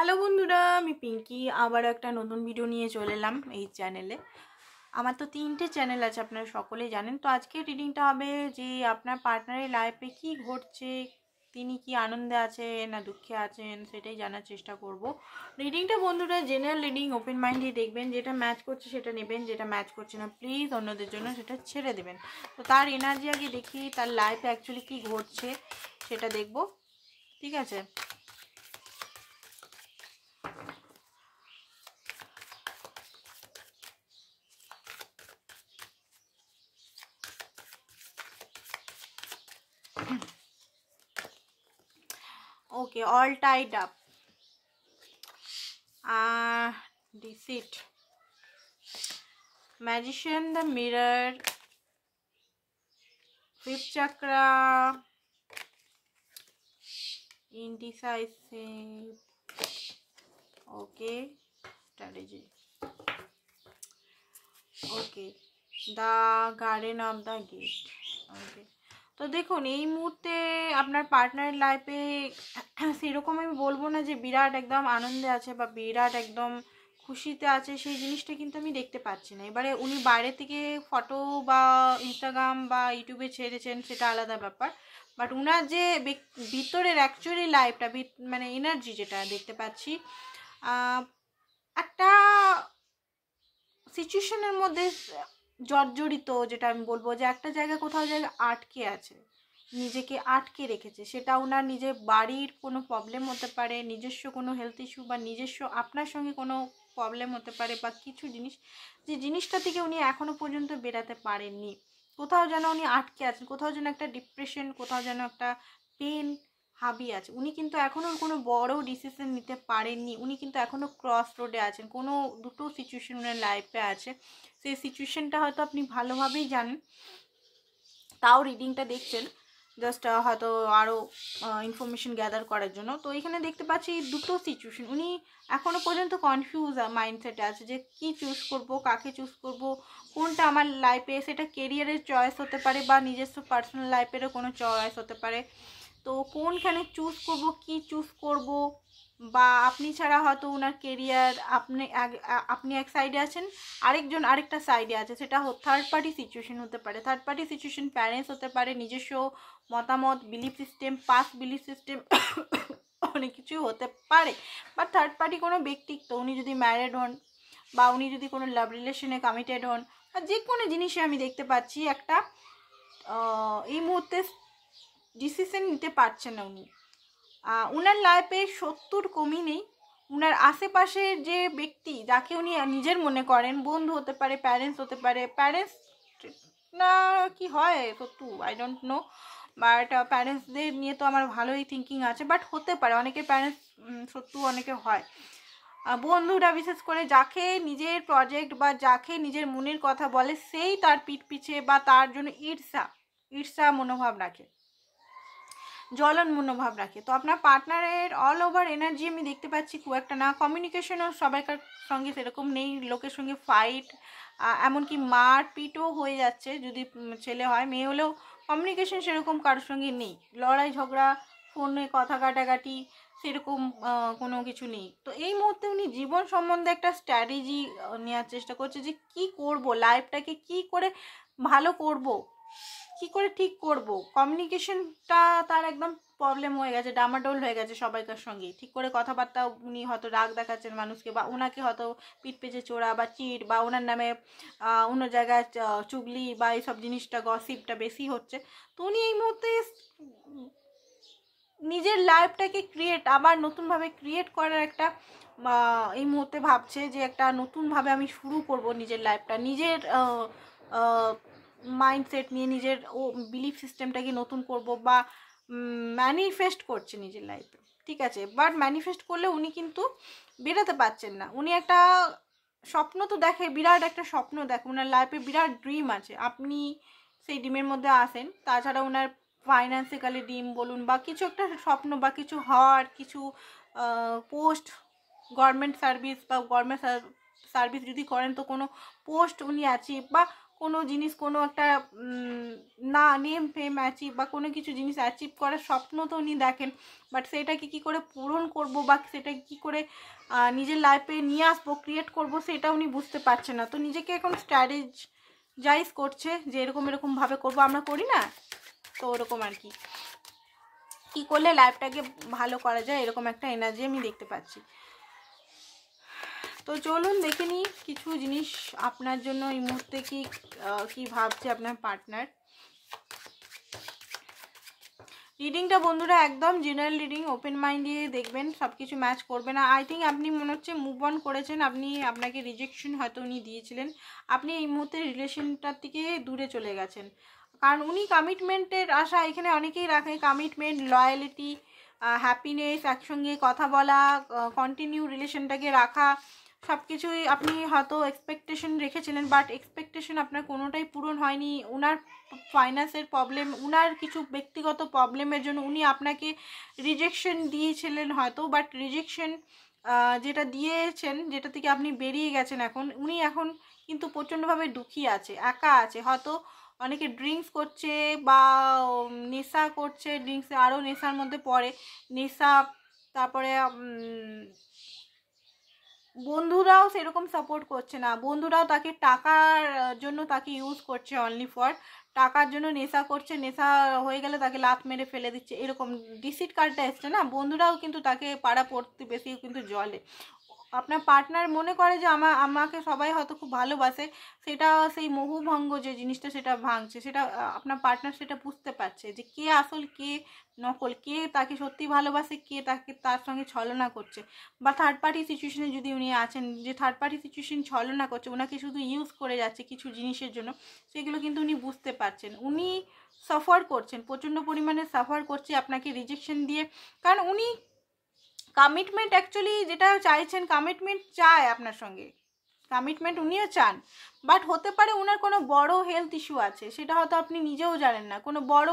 Hello বন্ধুরা, আমি পিঙ্কি আবার একটা নতুন ভিডিও নিয়ে চলে এলাম এই চ্যানেলে। আমার তো 3টে চ্যানেল আছে, আপনারা সকলেই জানেন। তো আজকে রিডিংটা হবে যে আপনার পার্টনারের লাইফে কি ঘটছে, তিনি কি আনন্দে আছেন না দুঃখে আছেন, সেটাই জানার চেষ্টা করব। রিডিংটা বন্ধুরা জেনারেল রিডিং, ওপেন মাইন্ডে দেখবেন। যেটা ম্যাচ করছে সেটা নেবেন, যেটা ম্যাচ করছে না প্লিজ অন্যদের জন্য সেটা ছেড়ে দেবেন। তো তার এনার্জি আগে দেখি, তার লাইফে অ্যাকচুয়ালি কি ঘটছে সেটা দেখব, ঠিক আছে? Okay, all tied up. Deceit. Magician, the mirror, fifth chakra, indecisive. Okay, strategy. Okay, the garden of the gate. Okay. তো দেখুন, এই মুহূর্তে আপনার পার্টনারের লাইফে সেরকম আমি বলবো না যে বিরাট একদম আনন্দে আছে বা বিরাট একদম খুশিতে আছে, সেই জিনিসটা কিন্তু আমি দেখতে পাচ্ছি না। এবারে উনি বাইরে থেকে ফটো বা ইনস্টাগ্রাম বা ইউটিউবে ছেড়েছেন সেটা আলাদা ব্যাপার, বাট উনার যে ভিতরের অ্যাকচুয়ালি লাইফটা, মানে এনার্জি যেটা দেখতে পাচ্ছি, একটা সিচুয়েশনের মধ্যে জর্জরিত, যেটা আমি বলবো যে একটা জায়গায় কোথাও জায়গায় আটকে আছে, নিজেকে আটকে রেখেছে। সেটা ওনার নিজের বাড়ির কোনো প্রবলেম হতে পারে, নিজস্ব কোনো হেলথ ইস্যু, বা নিজস্ব আপনার সঙ্গে কোনো প্রবলেম হতে পারে, বা কিছু জিনিস যে জিনিসটা থেকে উনি এখনও পর্যন্ত বেরাতে পারেননি। কোথাও যেন উনি আটকে আছেন, কোথাও যেন একটা ডিপ্রেশন, কোথাও যেন একটা পেন হাবি আছে। উনি কিন্তু এখনও কোনো বড় ডিসিশন নিতে পারেননি, উনি কিন্তু এখনও ক্রস রোডে আছেন। কোনো দুটো সিচুয়েশন ওনার লাইফে আছে, সেই সিচুয়েশনটা হয়তো আপনি ভালোভাবেই জানেন, তাও রিডিংটা দেখছেন জাস্ট হয়তো আরও ইনফরমেশন গ্যাদার করার জন্য। তো এখানে দেখতে পাচ্ছি দুটো সিচুয়েশন, উনি এখনও পর্যন্ত কনফিউজ মাইন্ডসেটে আছে যে কি চুজ করব, কাকে চুজ করব, কোনটা আমার লাইফে, সেটা কেরিয়ারের চয়েস হতে পারে বা নিজস্ব পার্সোনাল লাইফেরও কোনো চয়েস হতে পারে। তো কোনখানে চুজ করব, কি চুজ করব, বা আপনি ছাড়া হয়তো ওনার কেরিয়ার, আপনি এক সাইডে আছেন, আরেকজন আরেকটা সাইডে আছে, সেটা থার্ড পার্টি সিচুয়েশন হতে পারে। থার্ড পার্টি সিচুয়েশন প্যারেন্টস হতে পারে, নিজস্ব মতামত, belief system, past belief system, অনেক কিছুই হতে পারে। বা থার্ড পার্টি কোনো ব্যক্তিত্ব, উনি যদি ম্যারিড হন বা উনি যদি কোনো লাভ রিলেশনে কমিটেড হন, আর যে কোনো জিনিসে আমি দেখতে পাচ্ছি একটা এই মুহূর্তে ডিসিশন নিতে পারছেন না উনি। উনার লাইফে 70 কমই নেই। উনার আশেপাশের যে ব্যক্তি, যাকে উনি নিজের মনে করেন, বন্ধু হতে পারে, প্যারেন্টস হতে পারে, প্যারেন্টস না কি হয় সত্যু আই ডোন্ট নো, বাট প্যারেন্টসদের নিয়ে তো আমার ভালোই থিঙ্কিং আছে, বাট হতে পারে অনেকের প্যারেন্টস সত্যু অনেকে হয়। বন্ধুরা বিশেষ করে যাকে নিজের প্রজেক্ট বা যাকে নিজের মনের কথা বলে, সেই তার পিঠ পিছে বা তার জন্য ঈর্ষা মনোভাব রাখে, জ্বলন মনোভাব রাখে। তো আপনার পার্টনারের অল ওভার এনার্জি আমি দেখতে পাচ্ছি খুব একটা না। কমিউনিকেশনও সবাইকার সঙ্গে সেরকম নেই, লোকের সঙ্গে ফাইট, এমনকি মারপিটও হয়ে যাচ্ছে। যদি ছেলে হয়, মেয়ে হলেও কমিউনিকেশন সেরকম কারোর সঙ্গে নেই, লড়াই ঝগড়া, ফোনে কথা কাটাকাটি সেরকম কোনো কিছু নেই। তো এই মুহূর্তে উনি জীবন সম্বন্ধে একটা স্ট্র্যাটেজি নেওয়ার চেষ্টা করছে যে কি করব, লাইফটাকে কি করে ভালো করব, কি করে ঠিক করব। কমিউনিকেশনটা তার একদম প্রবলেম হয়ে গেছে, ডামাডোল হয়ে গেছে সবাইকার সঙ্গে। ঠিক করে কথাবার্তা, উনি হয়তো রাগ দেখাচ্ছেন মানুষকে, বা ওনাকে হয়তো পিঠ পেঁচে চোরা বা চিট, বা ওনার নামে অন্য জায়গায় চুগলি বা এইসব জিনিসটা, গসিপটা বেশি হচ্ছে। তো উনি এই মুহূর্তে নিজের লাইফটাকে আবার নতুনভাবে ক্রিয়েট করার একটা এই মুহূর্তে ভাবছে যে একটা নতুনভাবে আমি শুরু করব নিজের লাইফটা, নিজের মাইন্ডসেট নিয়ে, নিজের বিলিফ সিস্টেমটাকে নতুন করব, বা ম্যানিফেস্ট করছে নিজের লাইফে, ঠিক আছে। বাট ম্যানিফেস্ট করলে উনি কিন্তু বেরোতে পারছেন না। উনি একটা স্বপ্ন তো দেখে, বিরাট একটা স্বপ্ন দেখে, ওনার লাইফে বিরাট ড্রিম আছে, আপনি সেই ড্রিমের মধ্যে আসেন। তাছাড়া ওনার ফাইন্যান্সিক্যালি ড্রিম বলুন, বা কিছু একটা স্বপ্ন, বা কিছু হওয়ার, কিছু পোস্ট, গভর্নমেন্ট সার্ভিস বা গভর্নমেন্ট সার্ভিস যদি করেন তো কোনো পোস্ট উনি অ্যাচিভ, বা কোনো জিনিস, কোনো একটা না নেম ফেম অ্যাচিভ বা কোনো কিছু জিনিস অ্যাচিভ করার স্বপ্ন তো উনি দেখেন, বাট সেটাকে কী করে পূরণ করব বা সেটাকে কী করে নিজের লাইফে নিয়ে আসবো, ক্রিয়েট করব, সেটা উনি বুঝতে পারছেন না। তো নিজেকে এখন স্ট্র্যাটেজাইজ করছে যে এরকম এরকমভাবে করবো, আমরা করি না, তো ওরকম আর কি, কী করলে লাইফটাকে ভালো করা যায়, এরকম একটা এনার্জি আমি দেখতে পাচ্ছি। তো চলুন দেখে নিই কিছু জিনিস আপনার জন্য এই মুহূর্তে কি ভাবছে আপনার পার্টনার। রিডিংটা বন্ধুরা একদম জেনারেল রিডিং, ওপেন মাইন্ড দিয়ে দেখবেন, সব কিছু ম্যাচ করবে না। আই থিঙ্ক আপনি মনে হচ্ছে মুভ অন করেছেন, আপনাকে রিজেকশন হয়তো উনি দিয়েছিলেন, আপনি এই মুহূর্তে রিলেশনটার থেকে দূরে চলে গেছেন, কারণ উনি কমিটমেন্টের আশা এখানে অনেকেই রাখে, কমিটমেন্ট, লয়ালিটি, হ্যাপিনেস, একসঙ্গে কথা বলা, কন্টিনিউ রিলেশনটাকে রাখা, সব কিছুই আপনি হয়তো এক্সপেকটেশন রেখেছিলেন, বাট এক্সপেকটেশন আপনার কোনোটাই পূরণ হয়নি। ওনার ফাইন্যান্সের প্রবলেম, ওনার কিছু ব্যক্তিগত প্রবলেমের জন্য উনি আপনাকে রিজেকশন দিয়েছিলেন হয়তো, বাট রিজেকশন যেটা দিয়েছেন, যেটা থেকে আপনি বেরিয়ে গেছেন, উনি এখন কিন্তু প্রচণ্ডভাবে দুঃখী আছে, একা আছে, হয়তো অনেকে ড্রিঙ্কস করছে বা নেশা করছে, ড্রিঙ্কসে আরও নেশার মধ্যে পড়ে, নেশা, তারপরে বন্ধুরাও সেরকম সাপোর্ট করছে না, বন্ধুরাও তাকে টাকার জন্য তাকে ইউজ করছে, অনলি ফর টাকার জন্য নেশা করছে, নেশা হয়ে গেলে তাকে লাত মেরে ফেলে দিচ্ছে, এরকম ডিসিট কার্ডটা এসছে না, বন্ধুরাও কিন্তু তাকে পাড়া পড়তে বেশি কিন্তু জলে। আপনার পার্টনার মনে করে যে আমাকে সবাই হয়তো খুব ভালোবাসে, সেটা সেই মোহভঙ্গ যে জিনিসটা সেটা ভাঙছে, সেটা আপনার পার্টনার সেটা বুঝতে পারছে যে কে আসল কে নকল, কে তাকে সত্যি ভালোবাসে, কে তার সঙ্গে ছলনা করছে, বা থার্ড পার্টি সিচুয়েশনে যদি উনি আছেন, যে থার্ড পার্টি সিচুয়েশন ছলনা করছে, ওনাকে শুধু ইউজ করে যাচ্ছে কিছু জিনিসের জন্য, সেগুলো কিন্তু উনি বুঝতে পারছেন, উনি সাফার করছেন, প্রচণ্ড পরিমাণে সাফার করছে আপনাকে রিজেকশন দিয়ে, কারণ উনি কমিটমেন্ট অ্যাকচুয়ালি যেটা চাইছেন, কমিটমেন্ট চায় আপনার সঙ্গে, কমিটমেন্ট উনিও চান, বাট হতে পারে ওনার কোনো বড় হেলথ ইস্যু আছে, সেটা হয়তো আপনি নিজেও জানেন না, কোনো বড়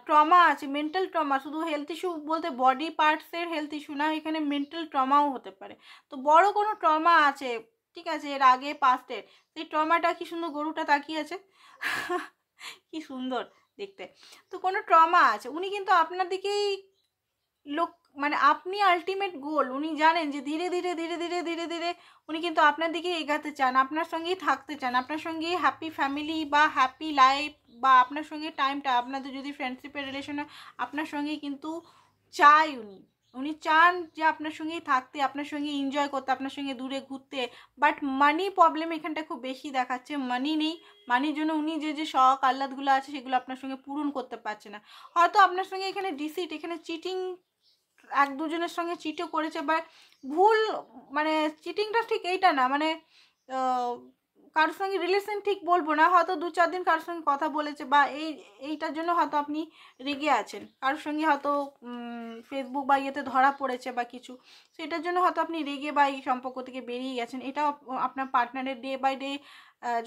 ট্রমা আছে, মেন্টাল ট্রমা, শুধু হেলথ ইস্যু বলতে বডি পার্টসের হেলথ ইস্যু না, এখানে মেন্টাল ট্রমাও হতে পারে, তো বড় কোনো ট্রমা আছে, ঠিক আছে, এর আগে পাস্টের, সেই ট্রমাটা, কি সুন্দর গরুটা তাকিয়ে আছে কি সুন্দর দেখতে, তো কোনো ট্রমা আছে, উনি কিন্তু আপনার দিকেই মানে আপনি আলটিমেট গোল, উনি জানেন যে ধীরে ধীরে ধীরে ধীরে ধীরে ধীরে উনি কিন্তু আপনার দিকে এগাতে চান, আপনার সঙ্গেই থাকতে চান, আপনার সঙ্গে হ্যাপি ফ্যামিলি বা হ্যাপি লাইফ, বা আপনার সঙ্গে টাইমটা, আপনাদের যদি ফ্রেন্ডশিপের রিলেশন হয়, আপনার সঙ্গেই কিন্তু চাই উনি চান যে আপনার সঙ্গেই থাকতে, আপনার সঙ্গে এনজয় করতে, আপনার সঙ্গে দূরে ঘুরতে, বাট মানি প্রবলেম এখানটা খুব বেশি দেখাচ্ছে, মানি নেই, মানির জন্য উনি যে শখ আহ্লাদগুলো আছে সেগুলো আপনার সঙ্গে পূরণ করতে পারছে না, হয়তো আপনার সঙ্গে এখানে ডিসিট, এখানে চিটিং, এক দুজনের সঙ্গে চিটও করেছে, বা ভুল, মানে চিটিংটা ঠিক এইটা না, মানে কারোর সঙ্গে রিলেশন ঠিক বলবো না, হয়তো 2-4 দিন কারোর সঙ্গে কথা বলেছে, বা এইটার জন্য হয়তো আপনি রেগে আছেন, কারোর সঙ্গে হয়তো ফেসবুক বা ইয়েতে ধরা পড়েছে বা কিছু, সেটার জন্য হয়তো আপনি রেগে বা এই সম্পর্ক থেকে বেরিয়ে গেছেন, এটাও আপনার পার্টনারের ডে বাই ডে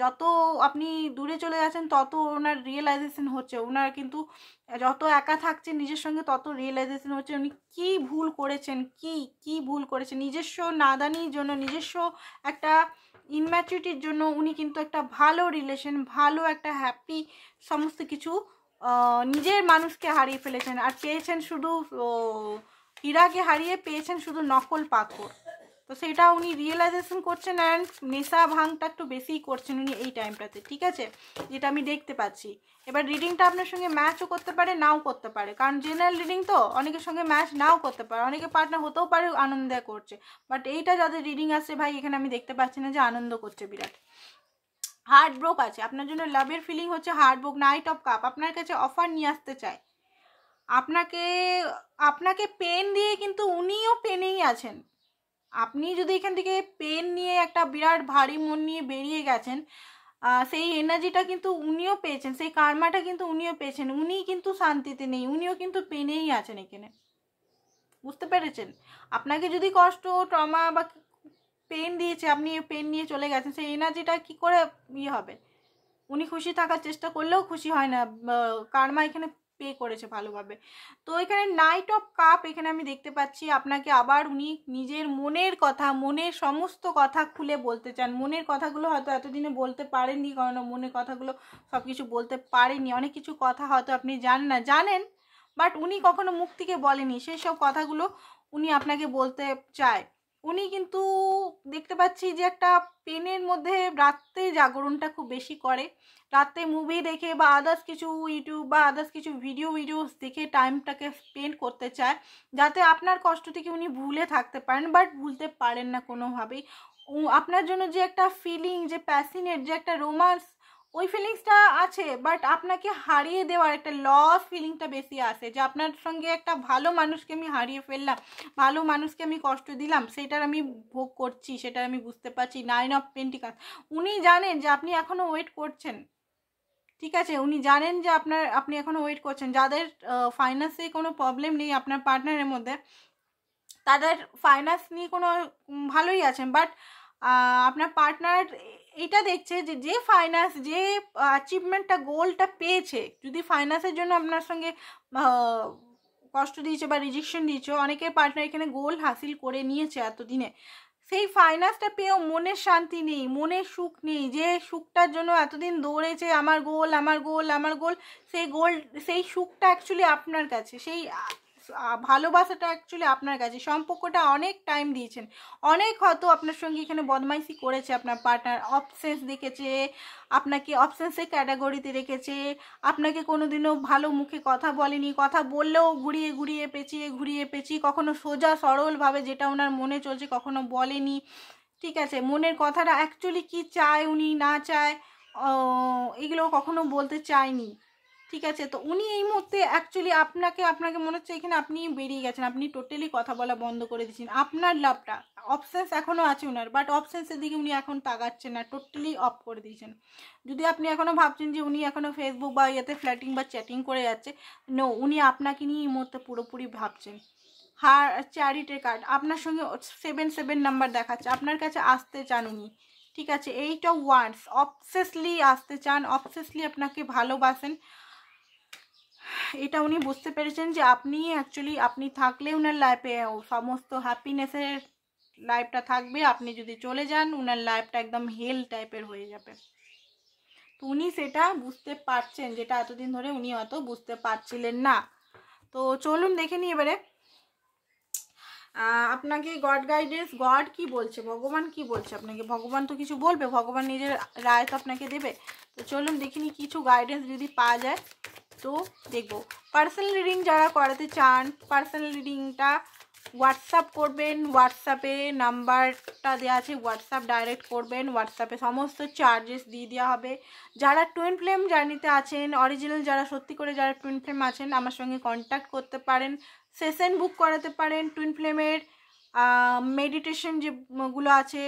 যত আপনি দূরে চলে যাচ্ছেন তত ওনার রিয়েলাইজেশন হচ্ছে, ওনার কিন্তু যত একা থাকছেন নিজের সঙ্গে তত রিয়েলাইজেশন হচ্ছে উনি কী ভুল করেছেন, কি ভুল করেছেন, নিজস্ব নাদানির জন্য, নিজস্ব একটা ইনম্যাচুরিটির জন্য উনি কিন্তু একটা ভালো রিলেশন, ভালো একটা হ্যাপি সমস্ত কিছু নিজের মানুষকে হারিয়ে ফেলেছেন, আর পেয়েছেন শুধু হীরাকে হারিয়ে পেয়েছেন শুধু নকল পাথর, তো সেটা উনি রিয়েলাইজেশন করছেন, অ্যান্ড নেশা ভাঙটা একটু বেশিই করছেন উনি এই টাইমটাতে, ঠিক আছে, যেটা আমি দেখতে পাচ্ছি। এবার রিডিংটা আপনার সঙ্গে ম্যাচও করতে পারে, নাও করতে পারে, কারণ জেনারেল রিডিং তো অনেকের সঙ্গে ম্যাচ নাও করতে পারে, অনেকে পার্টনার হতেও পারে আনন্দে করছে, বাট এইটা যাদের রিডিং আসছে ভাই, এখানে আমি দেখতে পাচ্ছি না যে আনন্দ করছে, বিরাট হার্ট ব্রোক আছে আপনার জন্য, লাভের ফিলিং হচ্ছে heart broke, night of cup আপনার কাছে অফার নিয়ে আসতে চায়, আপনাকে পেন দিয়ে, কিন্তু উনিও পেনেই আছেন, আপনি যদি এখান থেকে পেন নিয়ে একটা বিরাট ভারী মন নিয়ে বেরিয়ে গেছেন, সেই এনার্জিটা কিন্তু উনিও পেয়েছেন, সেই কার্মাটা কিন্তু উনিও পেয়েছেন, উনি কিন্তু শান্তিতে নেই, উনিও কিন্তু পেনেই আছেন এখানে, বুঝতে পেরেছেন, আপনাকে যদি কষ্ট, ট্রমা বা পেন দিয়েছে, আপনি পেন নিয়ে চলে গেছেন, সেই এনার্জিটা কি করে হবে, উনি খুশি থাকার চেষ্টা করলেও খুশি হয় না, কার্মা এখানে পে করেছে ভালোভাবে। তো এখানে নাইট অফ কাপ এখানে আমি দেখতে পাচ্ছি আপনাকে আবার উনি নিজের মনের কথা, মনের সমস্ত কথা খুলে বলতে চান। মনের কথাগুলো হয়তো এতদিনে বলতে পারেননি, কারণ মনের কথাগুলো সব কিছু বলতে পারেনি। অনেক কিছু কথা হয়তো আপনি জানেন, বাট উনি কখনো মুখ থেকে বলেনি, সেই সব কথাগুলো উনি আপনাকে বলতে চায়। উনি কিন্তু দেখতে পাচ্ছি যে একটা পেনের মধ্যে রাত্রে জাগরণটা খুব বেশি করে, রাতে মুভি দেখে বা আদার্স কিছু ইউটিউব বা আদার্স কিছু ভিডিওস দেখে টাইমটাকে স্পেন্ড করতে চায়, যাতে আপনার কষ্ট থেকে উনি ভুলে থাকতে পারেন, বাট ভুলতে পারেন না কোনোভাবেই। আপনার জন্য যে একটা ফিলিং, যে প্যাশনেট, যে একটা রোমান্স, ওই ফিলিংসটা আছে, বাট আপনাকে হারিয়ে দেওয়ার একটা লস ফিলিংটা বেশি আসে, যে আপনার সঙ্গে একটা ভালো মানুষকে আমি হারিয়ে ফেললাম, ভালো মানুষকে আমি কষ্ট দিলাম, সেটার আমি ভোগ করছি, সেটার আমি বুঝতে পারছি। 9 অফ পেন্টিকালস, উনি জানেন যে আপনি এখনও ওয়েট করছেন, ঠিক আছে, উনি জানেন যে আপনি এখনও ওয়েট করছেন। যাদের ফাইন্যান্সে কোনো প্রবলেম নেই আপনার পার্টনারের মধ্যে, তাদের ফাইন্যান্স নিয়ে কোনো ভালোই আছেন, বাট আপনার পার্টনার এটা দেখছে যে যে ফাইন্যান্স, যে অ্যাচিভমেন্টটা, গোলটা পেয়েছে, যদি ফাইন্যান্সের জন্য আপনার সঙ্গে কষ্ট দিয়েছে বা রিজেকশন দিয়েছে, অনেকের পার্টনার এখানে গোল হাসিল করে নিয়েছে এতদিনে, সেই ফাইন্যান্সটা পেয়েও মনের শান্তি নেই, মনের সুখ নেই, যে সুখটার জন্য এতদিন দৌড়েছে, আমার গোল আমার গোল আমার গোল, সেই সুখটা অ্যাকচুয়ালি আপনার কাছে, সেই ভালোবাসাটা অ্যাকচুয়ালি আপনার কাছে, সম্পর্কটা অনেক টাইম দিয়েছেন, অনেক হয়তো আপনার সঙ্গে এখানে বদমাইশি করেছে আপনার পার্টনার, অবসেন্স দেখেছে আপনাকে, অবসেন্সের ক্যাটাগরিতে রেখেছে, আপনাকে কোনোদিনও ভালো মুখে কথা বলেনি, কথা বললেও ঘুরিয়ে ঘুরিয়ে পেঁচিয়ে কখনো সোজা সরলভাবে যেটা ওনার মনে চলছে কখনো বলেনি, ঠিক আছে, মনের কথাটা অ্যাকচুয়ালি কি চায় উনি না চায় এগুলো কখনো বলতে চায়নি, ঠিক আছে। তো উনি এই মুহূর্তে অ্যাকচুয়ালি আপনাকে মনে হচ্ছে এখানে আপনি বেরিয়ে গেছেন, আপনি টোটালি কথা বলা বন্ধ করে দিয়েছেন, আপনার লাভটা, অপশানস এখনও আছে ওনার, বাট অপশানসের দিকে উনি এখন তাকাচ্ছেন না, টোটালি অফ করে দিয়েছেন। যদি আপনি এখনও ভাবছেন যে উনি এখনও ফেসবুক বা ইয়েতে ফ্ল্যাটিং বা চ্যাটিং করে যাচ্ছে, নো, উনি আপনাকে নিয়ে এই মুহূর্তে পুরোপুরি ভাবছেন। চ্যারিটির কার্ড আপনার সঙ্গে 7 নাম্বার দেখাচ্ছে, আপনার কাছে আসতে চান উনি, ঠিক আছে। 8 অফ ওয়ান্ডস, অবসেসলি আসতে চান, অবসেসলি আপনাকে ভালোবাসেন, এটা উনি বুঝতে পেরেছেন যে আপনি থাকলে উনার লাইফে সমস্ত হ্যাপিনেসের লাইফটা থাকবে, আপনি যদি চলে যান উনার লাইফটা একদম হেল টাইপের হয়ে যাবে। তো উনি সেটা বুঝতে পারছেন, যেটা এতদিন ধরে উনি হয়তো বুঝতে পারছিলেন না। তো চলুন দেখে নিই এবারে আপনাকে গড গাইডেন্স, গড কি বলছে, ভগবান কি বলছে আপনাকে। ভগবান তো কিছু বলবে, ভগবান নিজের রায় তো আপনাকে দেবে। তো চলুন দেখিনি কিছু গাইডেন্স যদি পাওয়া যায় তো দেখবো। পার্সোনাল রিডিং যারা করাতে চান, পার্সোনাল রিডিংটা হোয়াটসঅ্যাপ করবেন, হোয়াটসঅ্যাপে নাম্বারটা দেওয়া আছে, হোয়াটসঅ্যাপ ডাইরেক্ট করবেন, হোয়াটসঅ্যাপে সমস্ত চার্জেস দিয়ে দেওয়া হবে। যারা টুইন ফ্লেম জার্নিতে আছেন, অরিজিনাল যারা সত্যি করে যারা টুইন ফ্লেম আছেন, আমার সঙ্গে কন্ট্যাক্ট করতে পারেন, সেশন বুক করাতে পারেন। টুইন ফ্লেমের মেডিটেশন যেগুলো আছে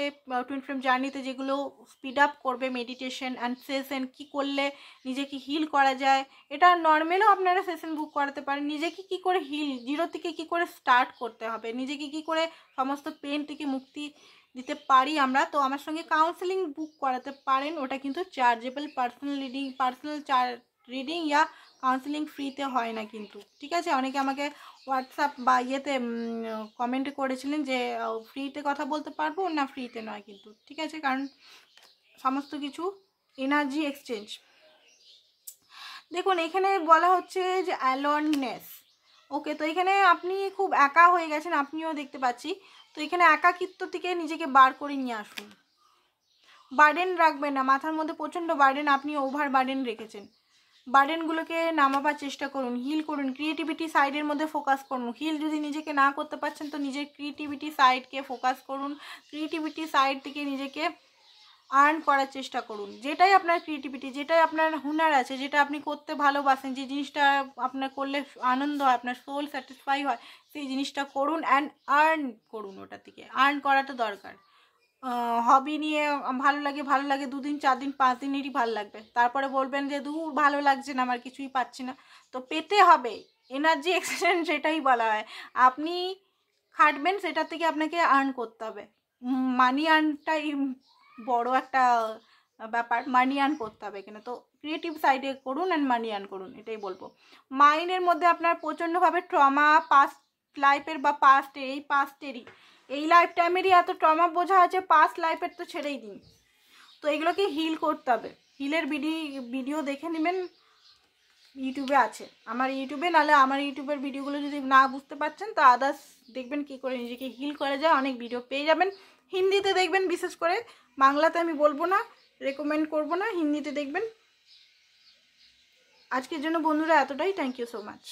টুইন ফ্লেম জার্নিতে, যেগুলো স্পিড আপ করবে মেডিটেশন অ্যান্ড সেশন, কী করলে নিজেকে হিল করা যায়, এটা নর্মালও আপনারা সেশন বুক করাতে পারেন। নিজেকে কী করে জিরো থেকে কী করে স্টার্ট করতে হবে, নিজেকে কী করে সমস্ত পেন থেকে মুক্তি দিতে পারি আমরা, তো আমার সঙ্গে কাউন্সেলিং বুক করাতে পারেন। ওটা কিন্তু চার্জেবল, পার্সোনাল রিডিং ইয়া কাউন্সেলিং ফ্রিতে হয় না কিন্তু, ঠিক আছে। অনেকে আমাকে হোয়াটসঅ্যাপ বা ইয়েতে কমেন্টে করেছিলেন যে ফ্রিতে কথা বলতে পারবো না, ফ্রিতে নয় কিন্তু, ঠিক আছে, কারণ সমস্ত কিছু এনার্জি এক্সচেঞ্জ। দেখুন এখানে বলা হচ্ছে যে অ্যালোননেস, ওকে, তো এখানে আপনি খুব একা হয়ে গেছেন, আপনিও দেখতে পাচ্ছি। তো এখানে একাকিত্ব থেকে নিজেকে বার করে নিয়ে আসুন, বার্ডেন রাখবেন না, মাথার মধ্যে প্রচণ্ড বার্ডেন, আপনি ওভার বার্ডেন রেখেছেন, বার্ডেনগুলোকে নামাবার চেষ্টা করুন, হিল করুন, ক্রিয়েটিভিটি সাইডের মধ্যে ফোকাস করুন। হিল যদি নিজেকে না করতে পারছেন তো নিজের ক্রিয়েটিভিটি সাইডকে ফোকাস করুন, ক্রিয়েটিভিটি সাইড থেকে নিজেকে আর্ন করার চেষ্টা করুন, যেটাই আপনার ক্রিয়েটিভিটি, যেটাই আপনার হুনার আছে, যেটা আপনি করতে ভালোবাসেন, যে জিনিসটা আপনার করলে আনন্দ হয়, আপনার সোল স্যাটিসফাই হয়, সেই জিনিসটা করুন অ্যান্ড আর্ন করুন, ওটা থেকে আর্ন করাটা দরকার। হবি নিয়ে ভালো লাগে 2 দিন 4 দিন 5 দিনেরই ভালো লাগবে, তারপরে বলবেন যে দূর ভালো লাগছে না, আমার কিছুই পাচ্ছি না। তো পেতে হবে এনার্জি এক্সচেঞ্জ, সেটাই বলা হয়। আপনি খাটবেন, সেটা থেকে আপনাকে আর্ন করতে হবে। মানি আর্নটাই বড় একটা ব্যাপার, মানি আর্ন করতে হবে এখানে। তো ক্রিয়েটিভ সাইডে করুন অ্যান্ড মানি আর্ন করুন, এটাই বলবো। মাইন্ডের মধ্যে আপনার প্রচণ্ডভাবে ট্রমা, পাস্ট লাইফের বা পাস্টের, এই পাস্টেরই এই লাইফ টাইমেরই এত ট্রমা বোঝা আছে, পাস্ট লাইফের তো ছেড়েই দিন। তো এগুলোকে হিল করতে হবে। হিলের ভিডিও দেখে নেবেন, ইউটিউবে আছে আমার ইউটিউবে, নাহলে আমার ইউটিউবের ভিডিওগুলো যদি না বুঝতে পারছেন তো আদার্স দেখবেন কী করে নিজেকে হিল করা যায়, অনেক ভিডিও পেয়ে যাবেন। হিন্দিতে দেখবেন বিশেষ করে, বাংলাতে আমি বলবো না, রেকমেন্ড করবো না, হিন্দিতে দেখবেন। আজকের জন্য বন্ধুরা এতটাই, থ্যাংক ইউ সো মাচ।